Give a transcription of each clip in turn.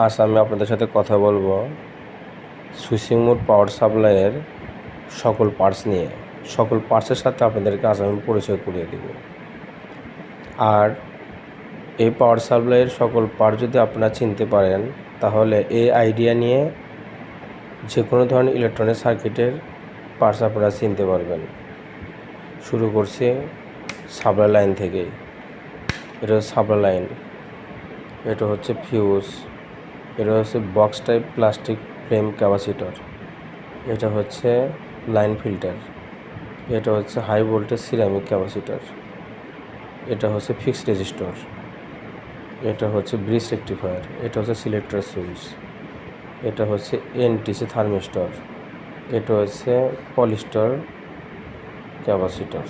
আজ আমি আপনাদের সাথে কথা বলবো সুইচিং মোড পাওয়ার সাপ্লাইয়ের সকল পার্টস নিয়ে। সকল পার্টসের সাথে আপনাদেরকে আজ আমি পরিচয় করিয়ে দেব। আর এই পাওয়ার সাপ্লাইয়ের সকল পার্ট যদি আপনারা চিনতে পারেন, তাহলে এই আইডিয়া নিয়ে যে কোনো ধরনের ইলেকট্রনিক সার্কিটের পার্টস আপনারা চিনতে পারবেন। শুরু করছি সাপ্লাই লাইন থেকেই। এটা হচ্ছে সাপ্লাই লাইন, এটা হচ্ছে ফিউজ, এটা হচ্ছে box type plastic frame capacitor, এটা হচ্ছে লাইন ফিল্টার, এটা হচ্ছে হাই ভোল্টেজ সিরামিক ক্যাপাসিটর, এটা হচ্ছে ফিক্সড রেজিস্টর, এটা হচ্ছে ব্রিজ রেক্টিফায়ার, এটা হচ্ছে সিলেক্টর সুইচ, এটা হচ্ছে এনটিসি থার্মিস্টর, এটা হচ্ছে পলিস্টার ক্যাপাসিটর,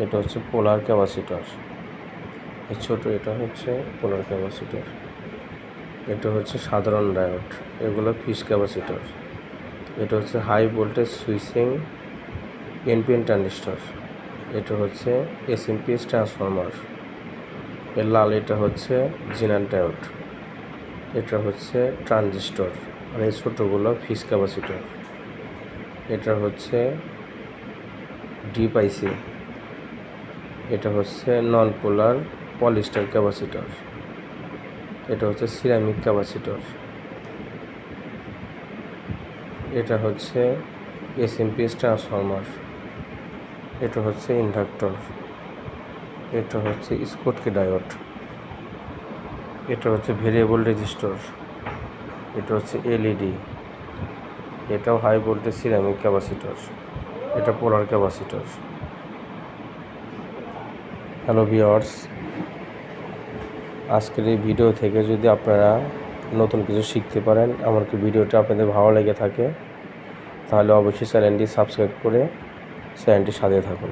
এটা হচ্ছে পোলার ক্যাপাসিটর, ছোটো এটা হচ্ছে পোলার ক্যাপাসিটর, এটা হচ্ছে সাধারণ ডায়োড, এগুলো ফিক্সড ক্যাপাসিটর, এটা হচ্ছে high voltage switching NPN transistor, এটা হচ্ছে এসএমপিএস ট্রান্সফরমার, এর লাল এটা হচ্ছে জিনার ডায়োড, এটা হচ্ছে ট্রানজিস্টর, আর এই ছোটোগুলো ফিক্সড ক্যাপাসিটর, এটা হচ্ছে ডিপ আইসি, এটা হচ্ছে নন পোলার পলিস্টার ক্যাপাসিটর, এটা হচ্ছে সিরামিক ক্যাপাসিটর, এটা হচ্ছে এসএমপিএস ট্রান্সফরমার, এটা হচ্ছে ইন্ডাক্টর, এটা হচ্ছে স্কটকি ডায়োড, এটা হচ্ছে ভেরিয়েবল রেজিস্টর, এটা হচ্ছে এলইডি, এটাও হাই ভোল্টেজ সিরামিক ক্যাপাসিটর, এটা পোলার ক্যাপাসিটর। হ্যালো ভিউয়ার্স, আজকের এই ভিডিও থেকে যদি আপনারা নতুন কিছু শিখতে পারেন, এমনকি ভিডিওটা আপনাদের ভালো লেগে থাকে, তাহলে অবশ্যই চ্যানেলটি সাবস্ক্রাইব করে চ্যানেলটির সাথে থাকুন।